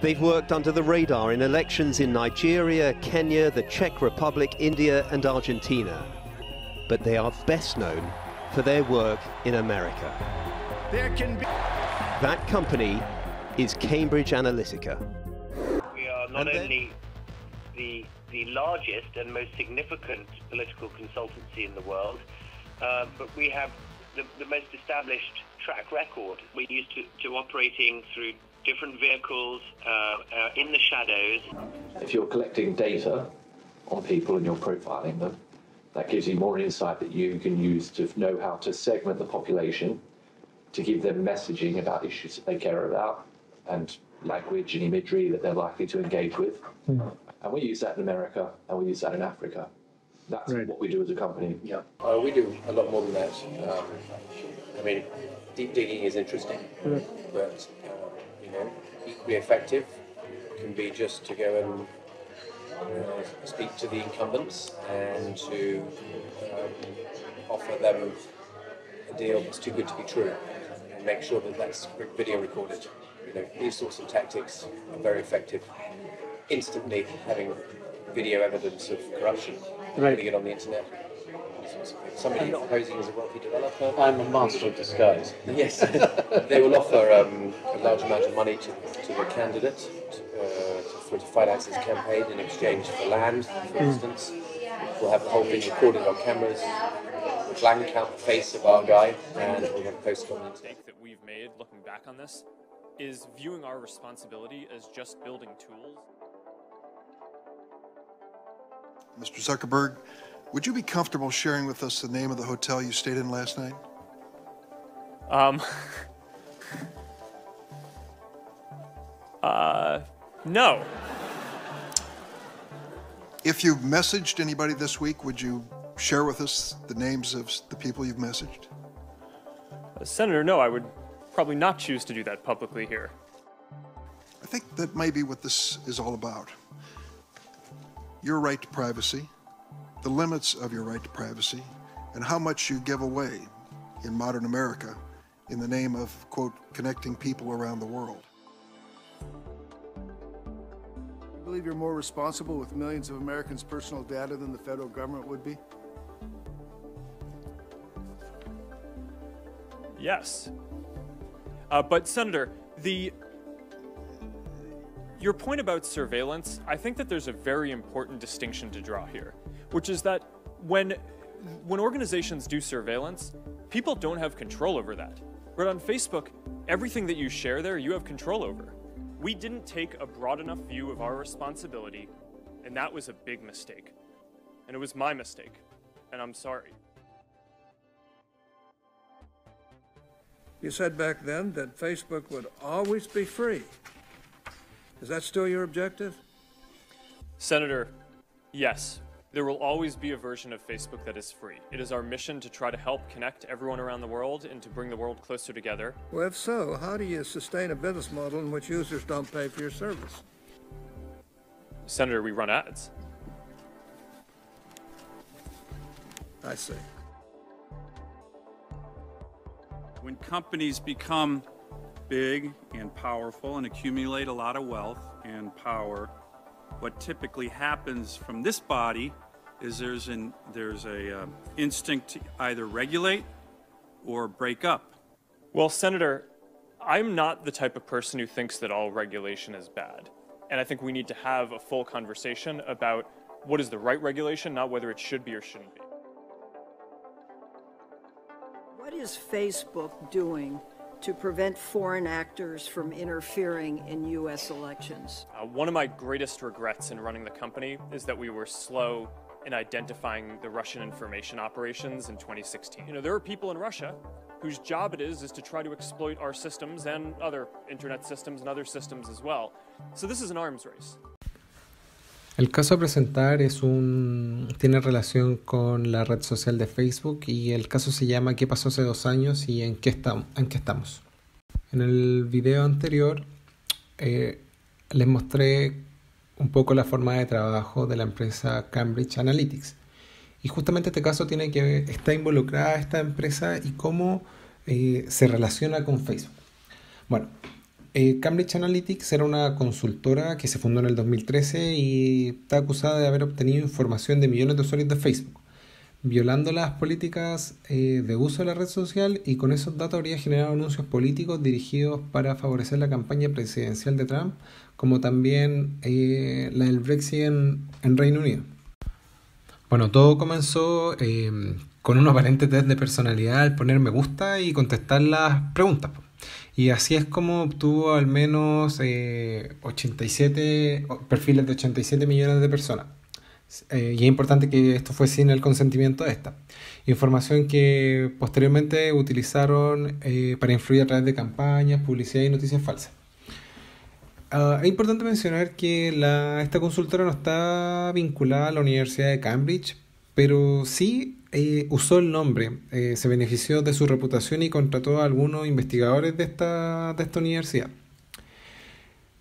They've worked under the radar in elections in Nigeria, Kenya, the Czech Republic, India and Argentina. But they are best known for their work in America. That company is Cambridge Analytica. We are not only the largest and most significant political consultancy in the world, but we have the most established track record. We're used to operating through different vehicles in the shadows. If you're collecting data on people and you're profiling them, that gives you more insight that you can use to know how to segment the population, to give them messaging about issues that they care about, and language and imagery that they're likely to engage with. And we use that in America, and we use that in Africa. That's what we do as a company. Yeah, we do a lot more than that. I mean, deep digging is interesting, but equally effective can be just to go and speak to the incumbents and to offer them a deal that's too good to be true, and make sure that that's video recorded. These sorts of tactics are very effective. Instantly having video evidence of corruption, putting it on the internet. Somebody posing as a wealthy developer. I'm a master of disguise. Yes, they will offer a large amount of money to the candidate to finance his campaign in exchange for land, for instance. We'll have the whole thing recorded on cameras. We'll blank out the face of our guy, and we'll have post on the mistake that we've made looking back on this is viewing our responsibility as just building tools. Mr. Zuckerberg, would you be comfortable sharing with us the name of the hotel you stayed in last night? No. If you've messaged anybody this week, would you share with us the names of the people you've messaged? Senator, no, I would probably not choose to do that publicly here. I think that may be what this is all about. Your right to privacy, the limits of your right to privacy, and how much you give away in modern America in the name of, quote, connecting people around the world. You believe you're more responsible with millions of Americans' personal data than the federal government would be? Yes. But Senator, your point about surveillance, I think that there's a very important distinction to draw here, which is that when organizations do surveillance, people don't have control over that. But on Facebook, everything that you share there, you have control over. We didn't take a broad enough view of our responsibility, and that was a big mistake. And it was my mistake, and I'm sorry. You said back then that Facebook would always be free. Is that still your objective? Senator, yes. There will always be a version of Facebook that is free. It is our mission to try to help connect everyone around the world and to bring the world closer together. Well, if so, how do you sustain a business model in which users don't pay for your service? Senator, we run ads. I see. When companies become big and powerful and accumulate a lot of wealth and power, what typically happens from this body is there's a instinct to either regulate or break up. Well, Senator, I'm not the type of person who thinks that all regulation is bad. And I think we need to have a full conversation about what is the right regulation, not whether it should be or shouldn't be. What is Facebook doing to prevent foreign actors from interfering in U.S. elections? One of my greatest regrets in running the company is that we were slow in identifying the Russian information operations in 2016. There are people in Russia whose job it is to try to exploit our systems and other internet systems and other systems as well. So this is an arms race. El caso a presentar tiene relación con la red social de Facebook y el caso se llama ¿Qué pasó hace 2 años y en qué estamos? En el video anterior les mostré un poco la forma de trabajo de la empresa Cambridge Analytica. Y justamente este caso está involucrada esta empresa y cómo se relaciona con Facebook. Bueno, Cambridge Analytica era una consultora que se fundó en el 2013 y está acusada de haber obtenido información de millones de usuarios de Facebook, violando las políticas de uso de la red social, y con esos datos habría generado anuncios políticos dirigidos para favorecer la campaña presidencial de Trump, como también la del Brexit en Reino Unido. Bueno, todo comenzó con un aparente test de personalidad al poner me gusta y contestar las preguntas. Y así es como obtuvo al menos 87 perfiles de 87 millones de personas. Y es importante que esto fue sin el consentimiento de esta. Información que posteriormente utilizaron para influir a través de campañas, publicidad y noticias falsas. Es importante mencionar que esta consultora no está vinculada a la Universidad de Cambridge, pero sí usó el nombre, se benefició de su reputación y contrató a algunos investigadores de esta universidad.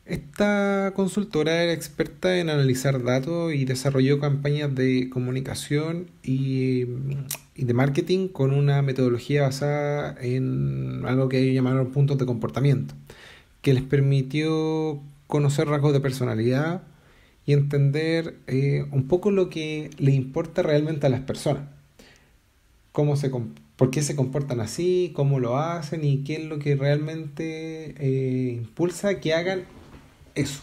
Esta consultora era experta en analizar datos y desarrolló campañas de comunicación y de marketing con una metodología basada en algo que ellos llamaron puntos de comportamiento, que les permitió conocer rasgos de personalidad y entender un poco lo que le importa realmente a las personas. Por qué se comportan así, cómo lo hacen y qué es lo que realmente impulsa que hagan eso.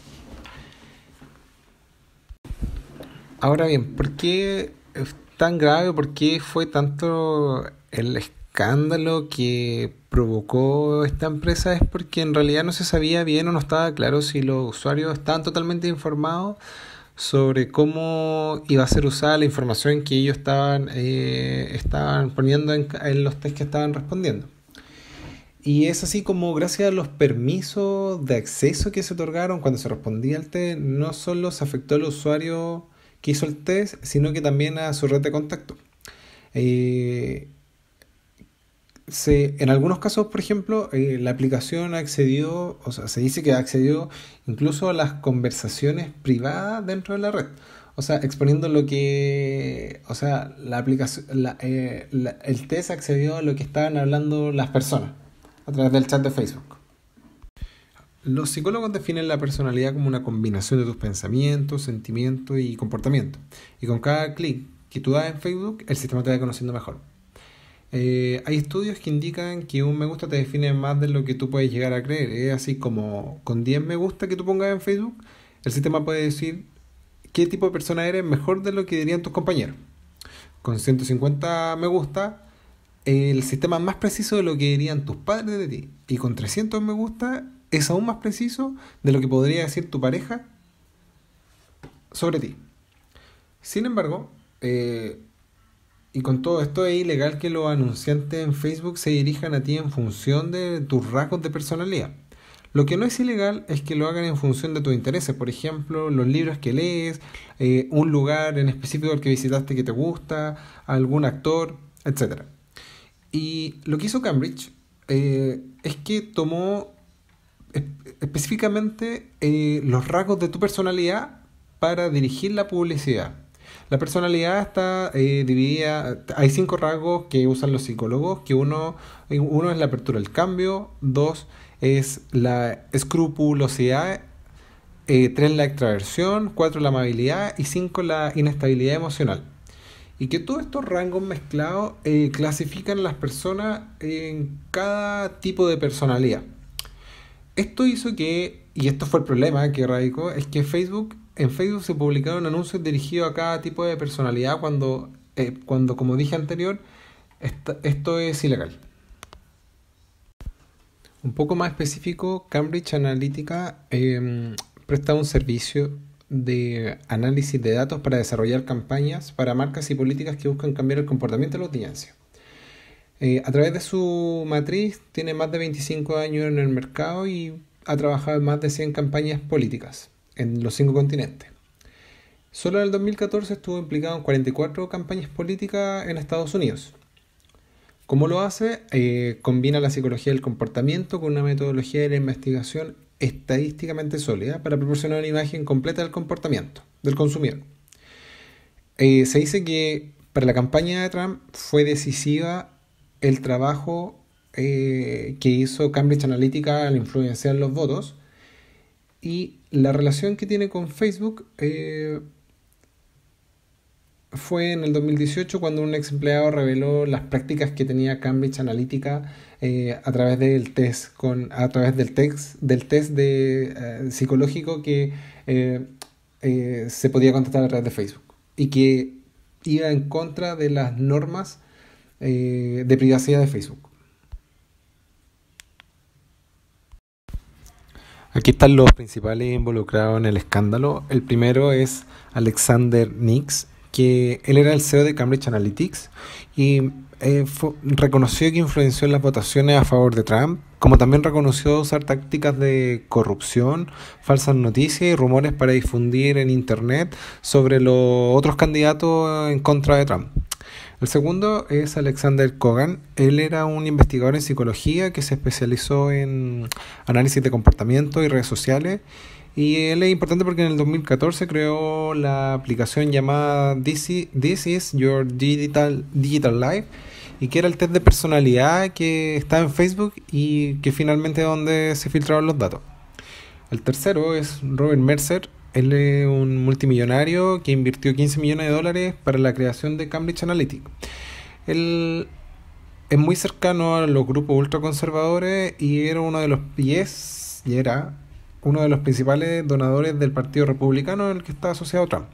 Ahora bien, ¿por qué es tan grave? ¿Por qué fue tanto el escándalo que provocó esta empresa? Es porque en realidad no se sabía bien o no estaba claro si los usuarios estaban totalmente informados sobre cómo iba a ser usada la información que ellos estaban poniendo en los test que estaban respondiendo. Y es así como, gracias a los permisos de acceso que se otorgaron cuando se respondía al test, no solo se afectó al usuario que hizo el test, sino que también a su red de contacto. En algunos casos, por ejemplo, la aplicación accedió, o sea, se dice que accedió incluso a las conversaciones privadas dentro de la red. O sea, exponiendo lo que, o sea, la aplicación, el test accedió a lo que estaban hablando las personas a través del chat de Facebook. Los psicólogos definen la personalidad como una combinación de tus pensamientos, sentimientos y comportamientos. Y con cada clic que tú das en Facebook, el sistema te va conociendo mejor. Hay estudios que indican que un me gusta te define más de lo que tú puedes llegar a creer. Es así como con 10 me gusta que tú pongas en Facebook, el sistema puede decir qué tipo de persona eres mejor de lo que dirían tus compañeros. Con 150 me gusta, el sistema es más preciso de lo que dirían tus padres de ti. Y con 300 me gusta es aún más preciso de lo que podría decir tu pareja sobre ti. Sin embargo, y con todo esto es ilegal que los anunciantes en Facebook se dirijan a ti en función de tus rasgos de personalidad. Lo que no es ilegal es que lo hagan en función de tus intereses, por ejemplo, los libros que lees, un lugar en específico al que visitaste que te gusta, algún actor, etc. Y lo que hizo Cambridge es que tomó específicamente los rasgos de tu personalidad para dirigir la publicidad. La personalidad está dividida, hay 5 rasgos que usan los psicólogos, que uno es la apertura al cambio, 2 es la escrupulosidad, 3 la extraversión, 4 la amabilidad y 5 la inestabilidad emocional. Y que todos estos rangos mezclados clasifican a las personas en cada tipo de personalidad. Esto hizo que, y esto fue el problema que radicó, es que en Facebook se publicaron anuncios dirigidos a cada tipo de personalidad cuando como dije anterior, esto es ilegal. Un poco más específico, Cambridge Analytica presta un servicio de análisis de datos para desarrollar campañas para marcas y políticas que buscan cambiar el comportamiento de la audiencia. A través de su matriz tiene más de 25 años en el mercado y ha trabajado en más de 100 campañas políticas en los 5 continentes. Solo en el 2014 estuvo implicado en 44 campañas políticas en Estados Unidos. ¿Cómo lo hace? Combina la psicología del comportamiento con una metodología de la investigación estadísticamente sólida para proporcionar una imagen completa del comportamiento del consumidor. Se dice que para la campaña de Trump fue decisiva el trabajo que hizo Cambridge Analytica al influenciar los votos. Y la relación que tiene con Facebook fue en el 2018 cuando un ex empleado reveló las prácticas que tenía Cambridge Analytica a través del test psicológico que se podía contestar a través de Facebook y que iba en contra de las normas de privacidad de Facebook. Aquí están los principales involucrados en el escándalo. El primero es Alexander Nix, que él era el CEO de Cambridge Analytica y reconoció que influenció en las votaciones a favor de Trump, como también reconoció usar tácticas de corrupción, falsas noticias y rumores para difundir en Internet sobre los otros candidatos en contra de Trump. El segundo es Alexander Kogan. Él era un investigador en psicología que se especializó en análisis de comportamiento y redes sociales. Y él es importante porque en el 2014 creó la aplicación llamada This is Your Digital Life, y que era el test de personalidad que estaba en Facebook y que finalmente es donde se filtraron los datos. El tercero es Robert Mercer. Él es un multimillonario que invirtió $15 millones para la creación de Cambridge Analytica. Él es muy cercano a los grupos ultraconservadores y era uno de los principales donadores del Partido Republicano en el que estaba asociado Trump.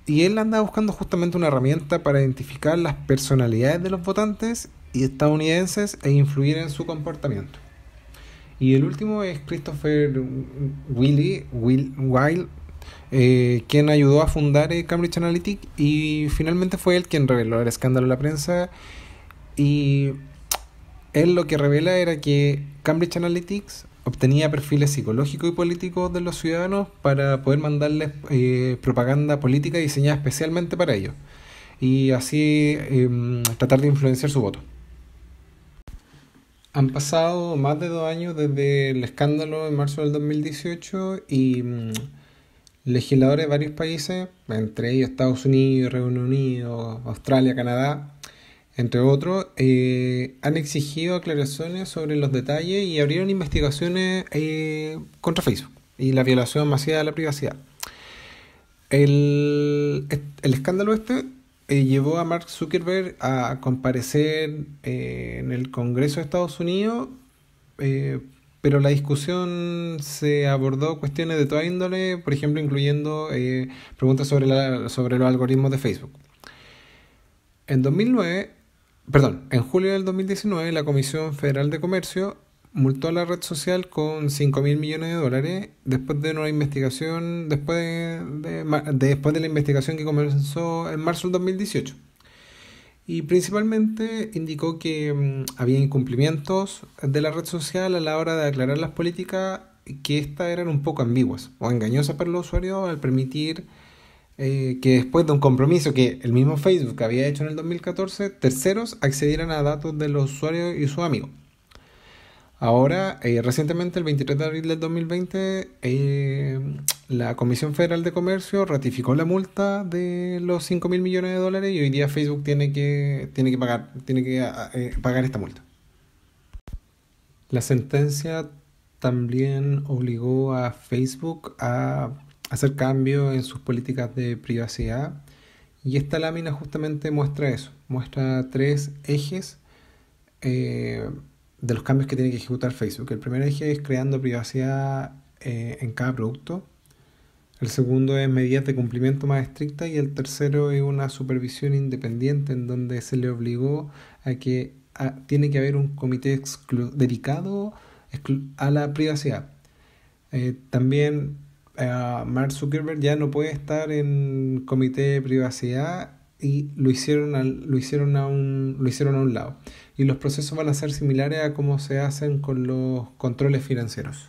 Y él andaba buscando justamente una herramienta para identificar las personalidades de los votantes y estadounidenses e influir en su comportamiento. Y el último es Christopher Wylie, quien ayudó a fundar Cambridge Analytica y finalmente fue él quien reveló el escándalo a la prensa. Y él lo que revela era que Cambridge Analytica obtenía perfiles psicológicos y políticos de los ciudadanos para poder mandarles propaganda política diseñada especialmente para ellos y así tratar de influenciar su voto. Han pasado más de 2 años desde el escándalo en marzo del 2018 y legisladores de varios países, entre ellos Estados Unidos, Reino Unido, Australia, Canadá, entre otros, han exigido aclaraciones sobre los detalles y abrieron investigaciones contra Facebook y la violación masiva de la privacidad. El escándalo llevó a Mark Zuckerberg a comparecer en el Congreso de Estados Unidos, pero la discusión se abordó cuestiones de toda índole, por ejemplo, incluyendo preguntas sobre los algoritmos de Facebook. En julio del 2019, la Comisión Federal de Comercio multó a la red social con $5.000 millones después de una investigación, después de la investigación que comenzó en marzo del 2018. Y principalmente indicó que había incumplimientos de la red social a la hora de aclarar las políticas, que estas eran un poco ambiguas o engañosas para los usuarios al permitir que después de un compromiso que el mismo Facebook había hecho en el 2014, terceros accedieran a datos de los usuarios y sus amigos. Ahora, recientemente, el 23 de abril del 2020, la Comisión Federal de Comercio ratificó la multa de los $5.000 millones y hoy día Facebook tiene que pagar esta multa. La sentencia también obligó a Facebook a hacer cambios en sus políticas de privacidad y esta lámina justamente muestra eso, muestra 3 ejes de los cambios que tiene que ejecutar Facebook. El primer eje es creando privacidad en cada producto. El segundo es medidas de cumplimiento más estrictas y el tercero es una supervisión independiente en donde se le obligó a que tiene que haber un comité dedicado a la privacidad. También Mark Zuckerberg ya no puede estar en comité de privacidad y lo hicieron a un lado. Y los procesos van a ser similares a cómo se hacen con los controles financieros.